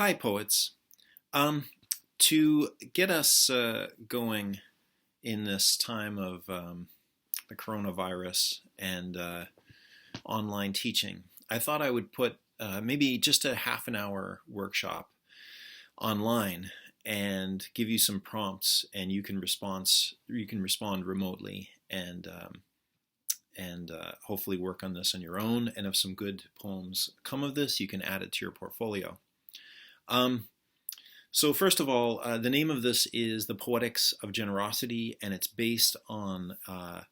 Hi, poets. Um, to get us going in this time of the coronavirus and online teaching, I thought I would put maybe just a half an hour workshop online and give you some prompts, and you can respond remotely and hopefully work on this on your own. And if some good poems come of this, you can add it to your portfolio. Um, So first of all, the name of this is the Poetics of Generosity, and it's based on a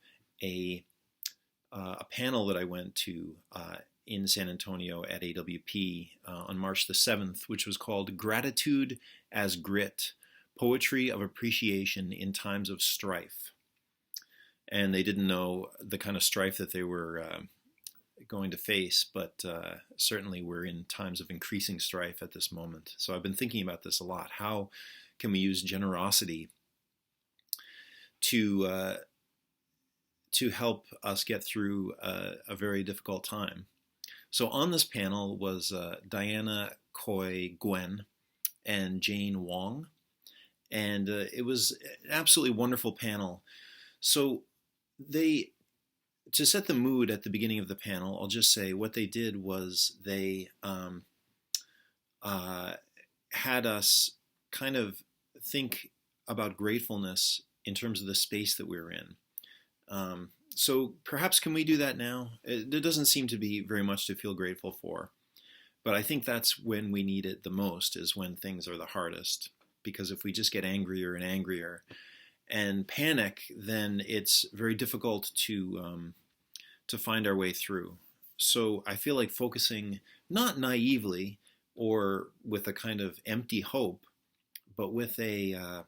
a panel that I went to in San Antonio at AWP on March the 7th, which was called "Gratitude as Grit: Poetry of Appreciation in Times of Strife." And they didn't know the kind of strife that they were going to face, but certainly we're in times of increasing strife at this moment. So I've been thinking about this a lot. How can we use generosity to to help us get through a very difficult time? So on this panel was Diana Coy Gwen and Jane Wong, and it was an absolutely wonderful panel. So they to set the mood at the beginning of the panel, I'll just say what they did was they uh, had us kind of think about gratefulness in terms of the space that we're in. So perhaps can we do that now? There doesn't seem to be very much to feel grateful for, but I think that's when we need it the most, is when things are the hardest. Because if we just get angrier and angrier and panic, then it's very difficult to find our way through. So I feel like focusing not naively or with a kind of empty hope, but with a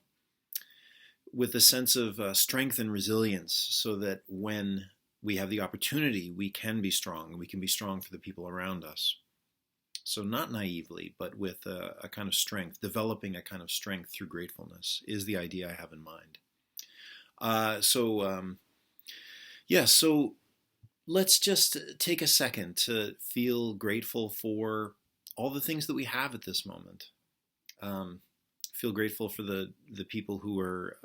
sense of strength and resilience, so that when we have the opportunity, we can be strong, and we can be strong for the people around us. So not naively, but with a kind of strength, developing a kind of strength through gratefulness is the idea I have in mind. So let's just take a second to feel grateful for all the things that we have at this moment. Feel grateful for the people who are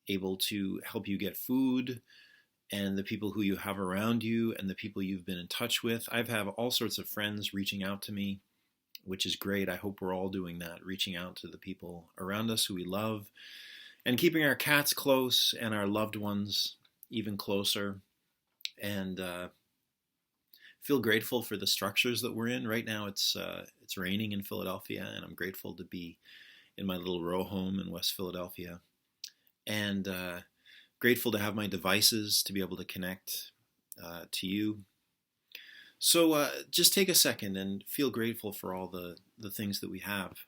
able to help you get food, and the people who you have around you, and the people you've been in touch with. I've had all sorts of friends reaching out to me, which is great. I hope we're all doing that, reaching out to the people around us who we love, and keeping our cats close and our loved ones even closer. And feel grateful for the structures that we're in. Right now it's raining in Philadelphia, and I'm grateful to be in my little row home in West Philadelphia. And grateful to have my devices to be able to connect to you. So just take a second and feel grateful for all the things that we have.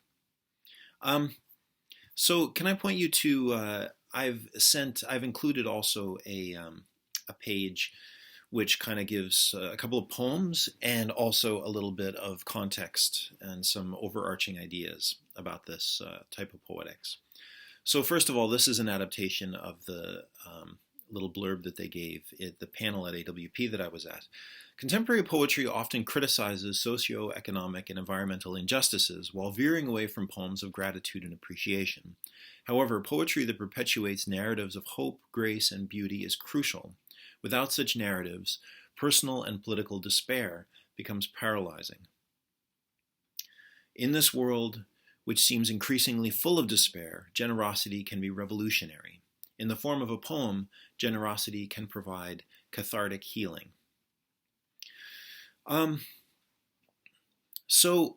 So can I point you to, I've included also a page which kind of gives a couple of poems and also a little bit of context and some overarching ideas about this type of poetics. So first of all, this is an adaptation of the little blurb that they gave at the panel at AWP that I was at. Contemporary poetry often criticizes socio-economic and environmental injustices while veering away from poems of gratitude and appreciation. However, poetry that perpetuates narratives of hope, grace, and beauty is crucial. Without such narratives, personal and political despair becomes paralyzing. In this world, which seems increasingly full of despair, generosity can be revolutionary. In the form of a poem, generosity can provide cathartic healing. So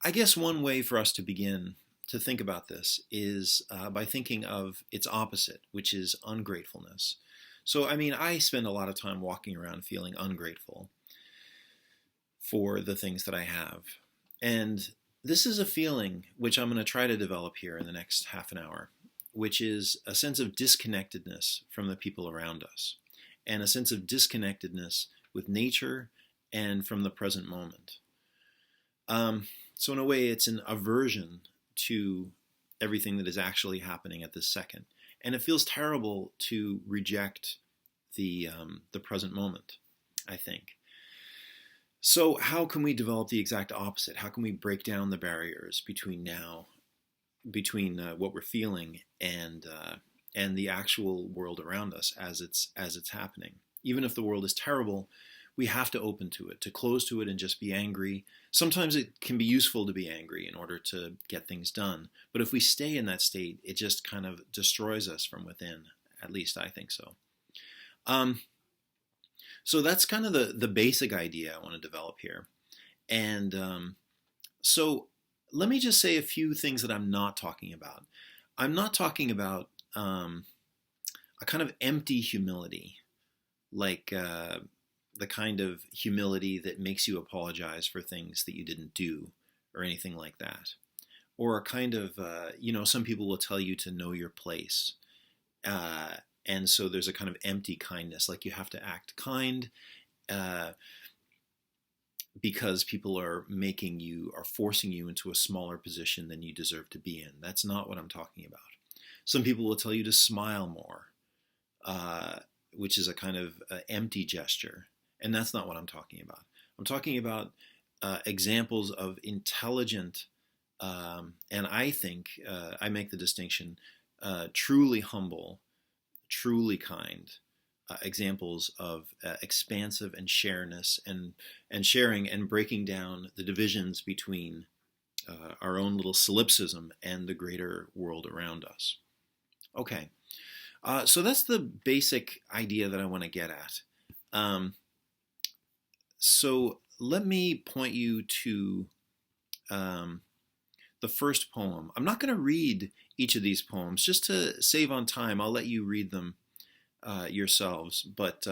I guess one way for us to begin to think about this is by thinking of its opposite, which is ungratefulness. So, I mean, I spend a lot of time walking around feeling ungrateful for the things that I have. And this is a feeling which I'm going to try to develop here in the next half an hour, which is a sense of disconnectedness from the people around us, and a sense of disconnectedness with nature and from the present moment. So in a way, it's an aversion to everything that is actually happening at this second. And it feels terrible to reject the present moment, I think. So how can we develop the exact opposite? How can we break down the barriers between what we're feeling and the actual world around us as it's happening? Even if the world is terrible, we have to open to it, to close to it and just be angry. Sometimes it can be useful to be angry in order to get things done. But if we stay in that state, it just kind of destroys us from within. At least I think so. Um, so that's kind of the basic idea I want to develop here. And so let me just say a few things that I'm not talking about. I'm not talking about a kind of empty humility, like the kind of humility that makes you apologize for things that you didn't do or anything like that. Or a kind of, some people will tell you to know your place. Uh, and so there's a kind of empty kindness, like you have to act kind uh, because people are forcing you into a smaller position than you deserve to be in. That's not what I'm talking about. Some people will tell you to smile more, uh, which is a kind of empty gesture. And that's not what I'm talking about. I'm talking about examples of intelligent, and I think I make the distinction, truly humble, truly kind examples of expansive and and sharing and breaking down the divisions between our own little solipsism and the greater world around us. Okay, so that's the basic idea that I want to get at. Um, so let me point you to um, the first poem. I'm not going to read each of these poems just to save on time. I'll let you read them yourselves, but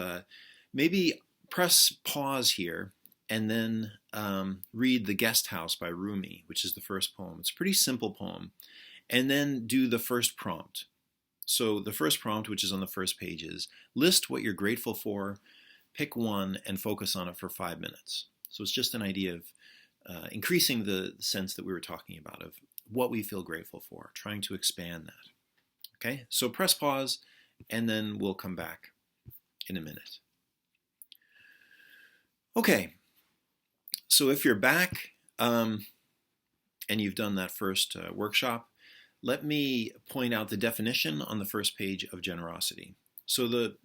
maybe press pause here and then read The Guest House by Rumi, which is the first poem. It's a pretty simple poem. And then do the first prompt. So the first prompt, which is on the first page, is list what you're grateful for, pick one, and focus on it for 5 minutes. So it's just an idea of increasing the sense that we were talking about of what we feel grateful for, trying to expand that. Okay, so press pause, and then we'll come back in a minute. Okay, so if you're back and you've done that first workshop, let me point out the definition on the first page of generosity. So the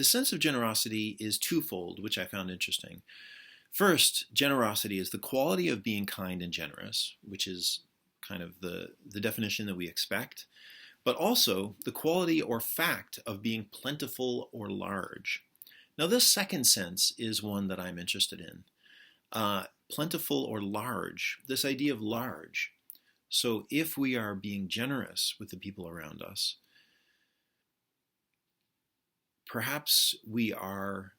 sense of generosity is twofold, which I found interesting. First, generosity is the quality of being kind and generous, which is kind of the definition that we expect, but also the quality or fact of being plentiful or large. Now, this second sense is one that I'm interested in. Plentiful or large, this idea of large. So if we are being generous with the people around us, perhaps we are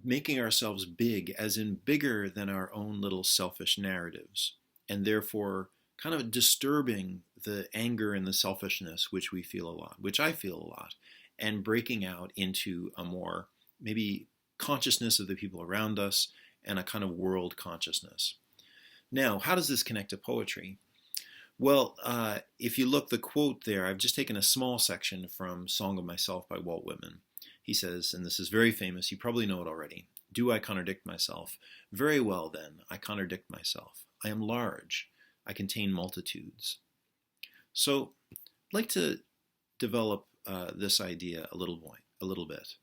making ourselves big, as in bigger than our own little selfish narratives, and therefore kind of disturbing the anger and the selfishness which we feel a lot, which I feel a lot, and breaking out into a more maybe consciousness of the people around us and a kind of world consciousness. Now, how does this connect to poetry? Well, if you look, the quote there, I've just taken a small section from Song of Myself by Walt Whitman. He says, and this is very famous, you probably know it already, do I contradict myself? Very well then, I contradict myself. I am large. I contain multitudes. So I'd like to develop this idea a little bit.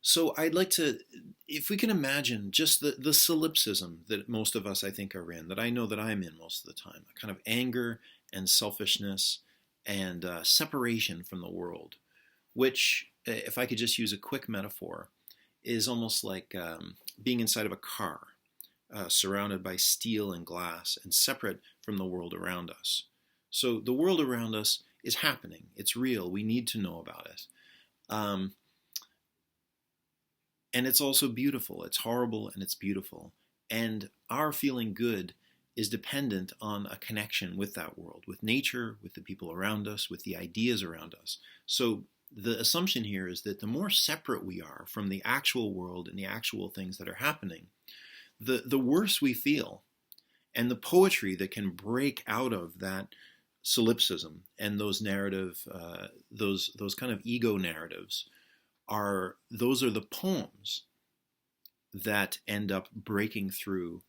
So I'd like to, if we can imagine just the solipsism that most of us I think are in, that I know that I'm in most of the time, a kind of anger and selfishness and separation from the world, which, if I could just use a quick metaphor, is almost like being inside of a car, surrounded by steel and glass and separate from the world around us. So the world around us is happening. It's real. We need to know about it. And it's also beautiful. It's horrible and it's beautiful. And our feeling good is dependent on a connection with that world, with nature, with the people around us, with the ideas around us. So the assumption here is that the more separate we are from the actual world and the actual things that are happening, the worse we feel. And the poetry that can break out of that solipsism and those those kind of ego narratives, those are the poems that end up breaking through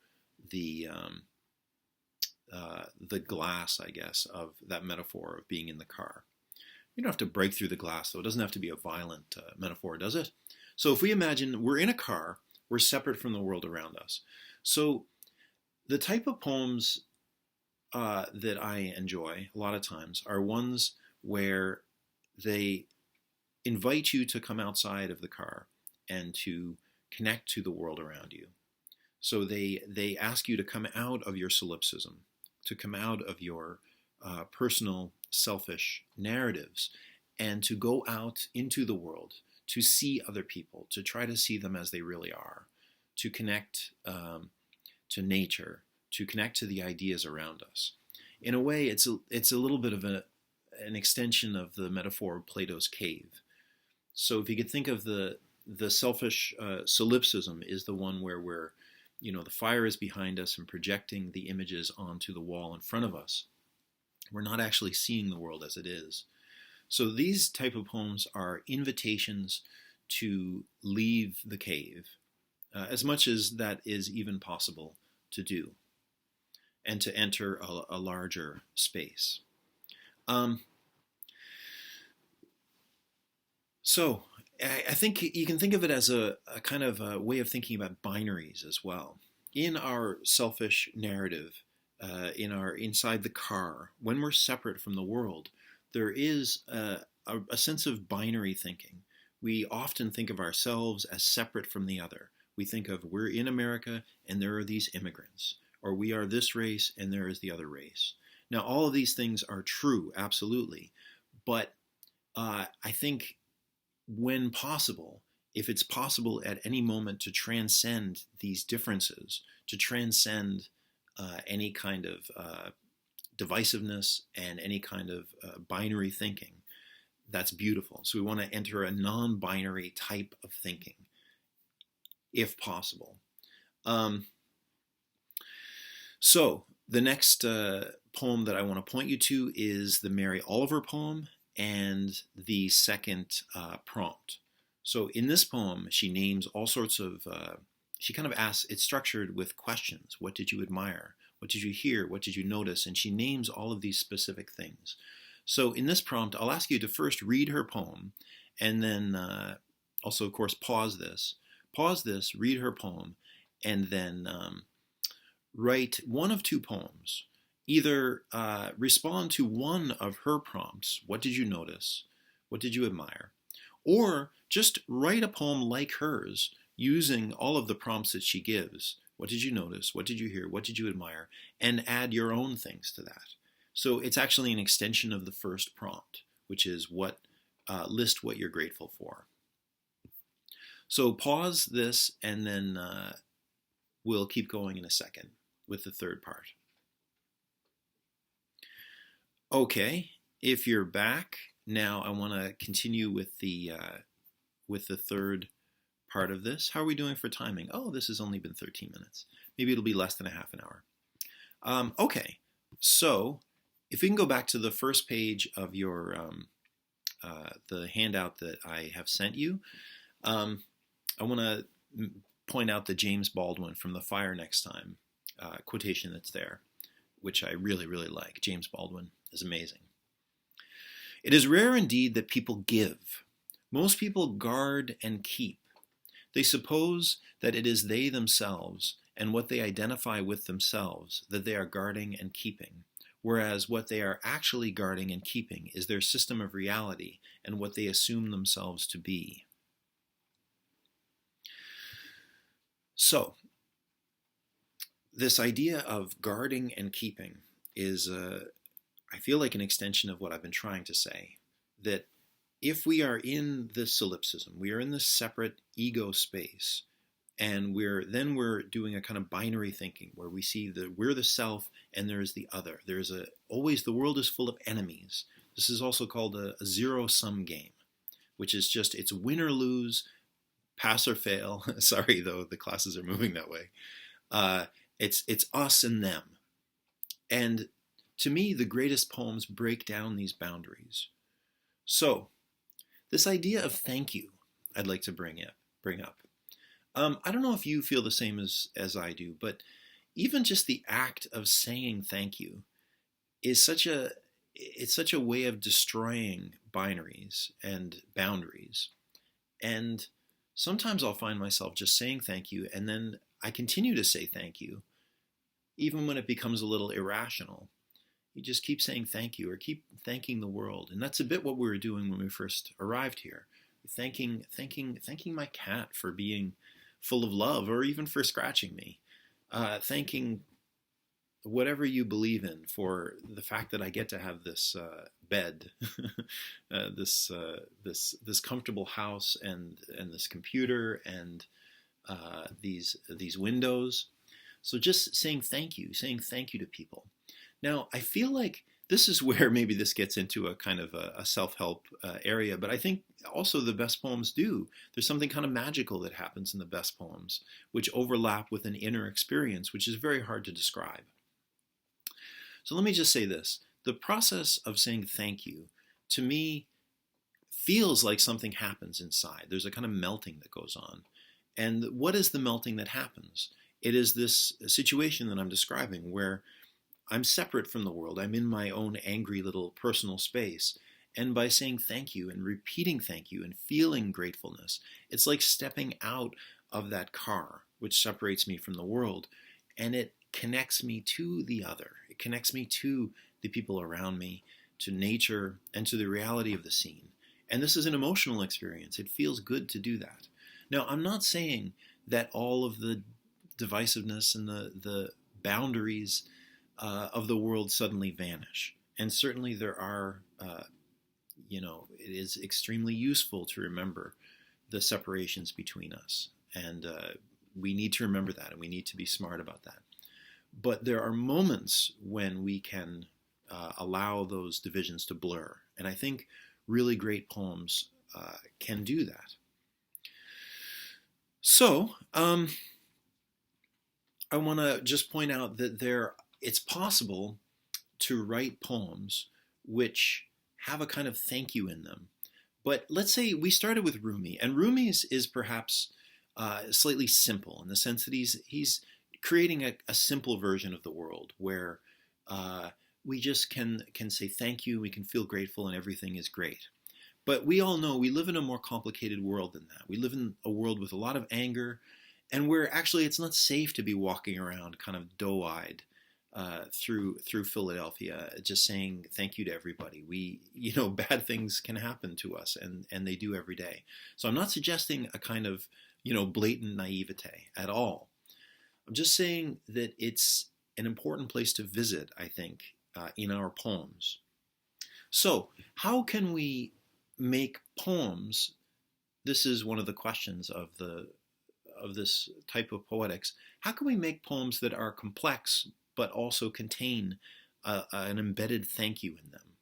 the glass, I guess, of that metaphor of being in the car. You don't have to break through the glass, though. It doesn't have to be a violent metaphor, does it? So if we imagine we're in a car, we're separate from the world around us. So the type of poems that I enjoy a lot of times are ones where they invite you to come outside of the car and to connect to the world around you. So they ask you to come out of your solipsism, to come out of your personal selfish narratives, and to go out into the world, to see other people, to try to see them as they really are, to connect to nature, to connect to the ideas around us. In a way, it's a little bit of an extension of the metaphor of Plato's cave. So if you could think of the selfish solipsism is the one where we're, the fire is behind us and projecting the images onto the wall in front of us. We're not actually seeing the world as it is. So these type of poems are invitations to leave the cave, as much as that is even possible to do, and to enter a larger space. So I think you can think of it as a kind of a way of thinking about binaries as well. In our selfish narrative, inside the car, when we're separate from the world, there is a sense of binary thinking. We often think of ourselves as separate from the other. We think of we're in America and there are these immigrants, or we are this race and there is the other race. Now, all of these things are true, absolutely, but I think when possible, if it's possible at any moment to transcend these differences, to transcend any kind of divisiveness and any kind of binary thinking, that's beautiful. So we want to enter a non-binary type of thinking, if possible. So the next poem that I want to point you to is the Mary Oliver poem and the second prompt. So in this poem, she names all sorts of, she kind of asks, it's structured with questions. What did you admire? What did you hear? What did you notice? And she names all of these specific things. So in this prompt, I'll ask you to first read her poem, and then also, of course, pause this, read her poem, and then write one of two poems. Either respond to one of her prompts, what did you notice, what did you admire, or just write a poem like hers using all of the prompts that she gives. What did you notice, what did you hear, what did you admire, and add your own things to that. So it's actually an extension of the first prompt, which is list what you're grateful for. So pause this, and then we'll keep going in a second with the third part. Okay, if you're back, now I want to continue with the third part of this. How are we doing for timing? Oh, this has only been 13 minutes. Maybe it'll be less than a half an hour. Okay, so if we can go back to the first page of your the handout that I have sent you, I want to point out the James Baldwin from The Fire Next Time quotation that's there, which I really, really like. James Baldwin is amazing. It is rare indeed that people give. Most people guard and keep. They suppose that it is they themselves and what they identify with themselves that they are guarding and keeping, whereas what they are actually guarding and keeping is their system of reality and what they assume themselves to be. So, this idea of guarding and keeping is, I feel like, an extension of what I've been trying to say, that if we are in this solipsism, we are in this separate ego space, and we're doing a kind of binary thinking where we see that we're the self and there's the other. There's always the world is full of enemies. This is also called a zero-sum game, which is just it's win or lose, pass or fail. Sorry, though, the classes are moving that way. It's us and them. And to me, the greatest poems break down these boundaries. So, this idea of thank you, I'd like to bring up. I don't know if you feel the same as I do, but even just the act of saying thank you is such a way of destroying binaries and boundaries. And sometimes I'll find myself just saying thank you, and then I continue to say thank you, even when it becomes a little irrational. You just keep saying thank you or keep thanking the world. And that's a bit what we were doing when we first arrived here. Thanking my cat for being full of love, or even for scratching me. Thanking whatever you believe in for the fact that I get to have this bed, this comfortable house, and this computer, and these windows. So just saying thank you to people. Now I feel like this is where maybe this gets into a kind of a self-help area, but I think also the best poems do. There's something kind of magical that happens in the best poems, which overlap with an inner experience, which is very hard to describe. So let me just say this. The process of saying thank you, to me, feels like something happens inside. There's a kind of melting that goes on. And what is the melting that happens? It is this situation that I'm describing where I'm separate from the world. I'm in my own angry little personal space. And by saying thank you and repeating thank you and feeling gratefulness, it's like stepping out of that car, which separates me from the world, and it connects me to the other. It connects me to the people around me, to nature, and to the reality of the scene. And this is an emotional experience. It feels good to do that. Now, I'm not saying that all of the divisiveness and the boundaries of the world suddenly vanish. And certainly there are, it is extremely useful to remember the separations between us. And we need to remember that, and we need to be smart about that. But there are moments when we can allow those divisions to blur. And I think really great poems can do that. So I want to just point out that it's possible to write poems which have a kind of thank you in them. But let's say we started with Rumi, and Rumi is perhaps slightly simple in the sense that he's creating a simple version of the world where we just can say thank you, we can feel grateful, and everything is great. But we all know we live in a more complicated world than that. We live in a world with a lot of anger, and where actually it's not safe to be walking around kind of doe-eyed through Philadelphia, just saying thank you to everybody. Bad things can happen to us, and they do every day. So I'm not suggesting a kind of blatant naivete at all. I'm just saying that it's an important place to visit, I think, in our poems. So how can we make poems? This is one of the questions of this type of poetics. How can we make poems that are complex but also contain an embedded thank you in them?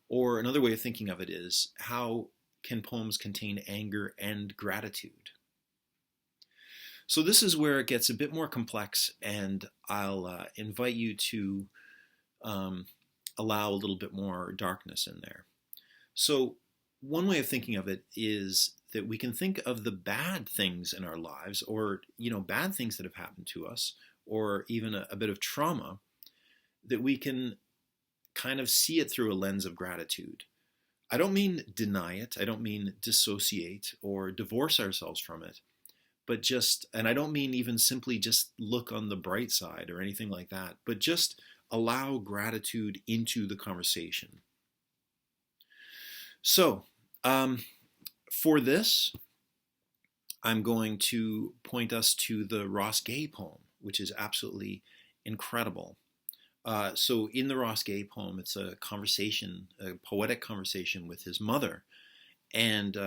Or another way of thinking of it is, how can poems contain anger and gratitude? So this is where it gets a bit more complex, and I'll invite you to allow a little bit more darkness in there. So one way of thinking of it is that we can think of the bad things in our lives, or bad things that have happened to us, or even a bit of trauma, that we can kind of see it through a lens of gratitude. I don't mean deny it. I don't mean dissociate or divorce ourselves from it. But and I don't mean even simply just look on the bright side or anything like that, but just allow gratitude into the conversation. So, for this, I'm going to point us to the Ross Gay poem, which is absolutely incredible. So in the Ross Gay poem, it's a conversation, a poetic conversation with his mother. And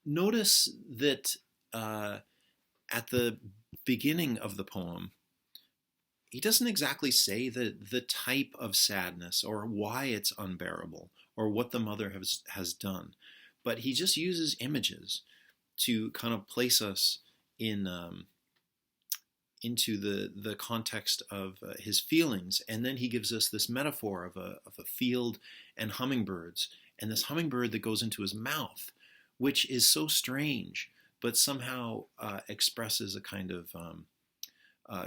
notice that at the beginning of the poem, he doesn't exactly say the type of sadness or why it's unbearable or what the mother has done, but he just uses images to kind of place us into the context of his feelings. And then he gives us this metaphor of a field and hummingbirds, and this hummingbird that goes into his mouth, which is so strange but somehow expresses a kind of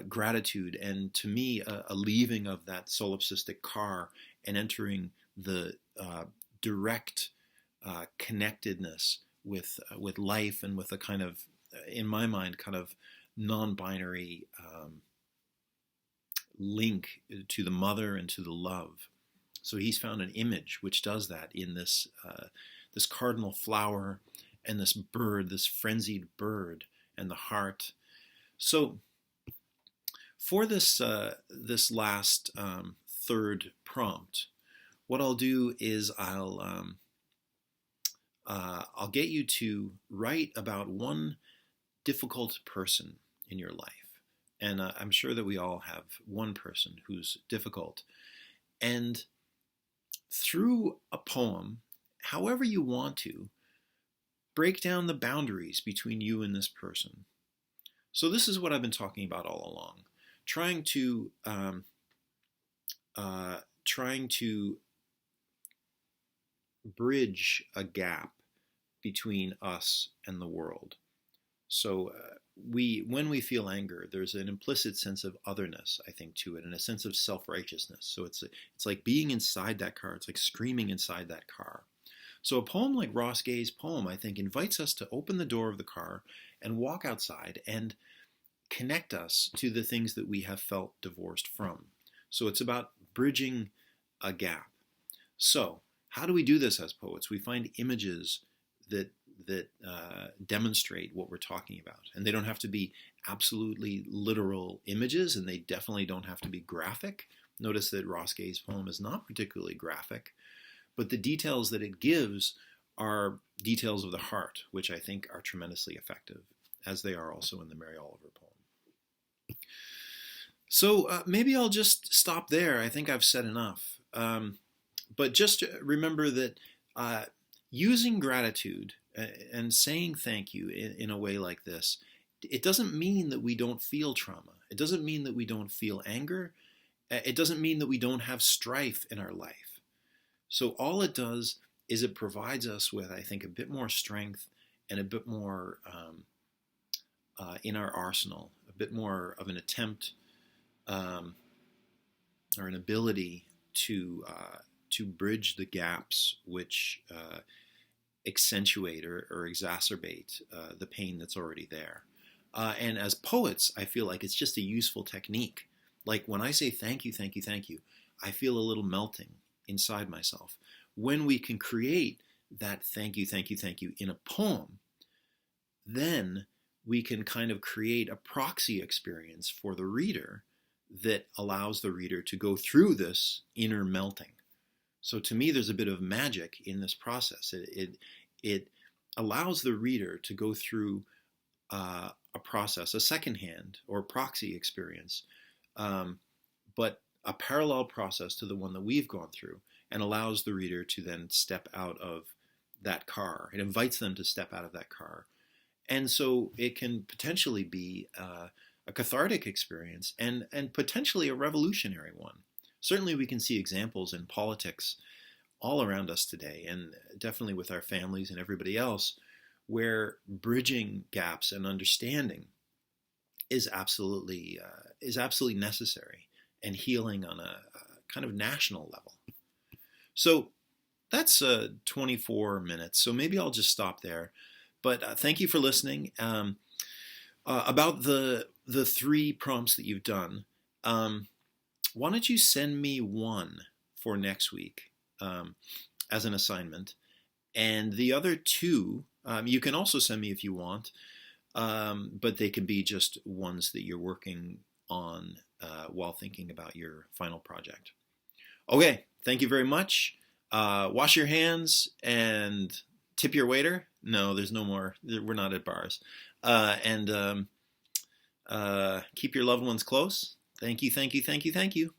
gratitude, and to me, a leaving of that solipsistic car and entering the direct connectedness with life, and with a kind of, in my mind, kind of non-binary link to the mother and to the love. So he's found an image which does that in this cardinal flower and this bird, this frenzied bird, and the heart. So for this last third prompt, what I'll do is I'll get you to write about one difficult person in your life, and I'm sure that we all have one person who's difficult, and through a poem, however you want to, break down the boundaries between you and this person. So this is what I've been talking about all along, trying to bridge a gap between us and the world. So when we feel anger, there's an implicit sense of otherness, I think, to it, and a sense of self-righteousness. So it's like being inside that car. It's like screaming inside that car. So a poem like Ross Gay's poem, I think, invites us to open the door of the car and walk outside and connect us to the things that we have felt divorced from. So it's about bridging a gap. So how do we do this as poets? We find images that demonstrate what we're talking about. And they don't have to be absolutely literal images, and they definitely don't have to be graphic. Notice that Ross Gay's poem is not particularly graphic, but the details that it gives are details of the heart, which I think are tremendously effective, as they are also in the Mary Oliver poem. So maybe I'll just stop there. I think I've said enough. But just remember that using gratitude and saying thank you in a way like this, it doesn't mean that we don't feel trauma. It doesn't mean that we don't feel anger. It doesn't mean that we don't have strife in our life. So all it does is it provides us with, I think, a bit more strength and a bit more in our arsenal, a bit more of an attempt or an ability to bridge the gaps which accentuate or exacerbate the pain that's already there. And as poets, I feel like it's just a useful technique. Like when I say thank you, thank you, thank you, I feel a little melting inside myself. When we can create that thank you, thank you, thank you in a poem, then we can kind of create a proxy experience for the reader that allows the reader to go through this inner melting. So to me, there's a bit of magic in this process. It allows the reader to go through a process, a secondhand or proxy experience, but a parallel process to the one that we've gone through, and allows the reader to then step out of that car. It invites them to step out of that car. And so it can potentially be a cathartic experience and potentially a revolutionary one. Certainly we can see examples in politics all around us today, and definitely with our families and everybody else, where bridging gaps and understanding is absolutely necessary, and healing on a kind of national level. So that's 24 minutes, so maybe I'll just stop there. But thank you for listening. About the 3 prompts that you've done, why don't you send me one for next week as an assignment, and the other 2 you can also send me if you want, but they can be just ones that you're working on while thinking about your final project. Okay, thank you very much. Wash your hands and tip your waiter. No, there's no more. We're not at bars. And keep your loved ones close. Thank you, thank you, thank you, thank you.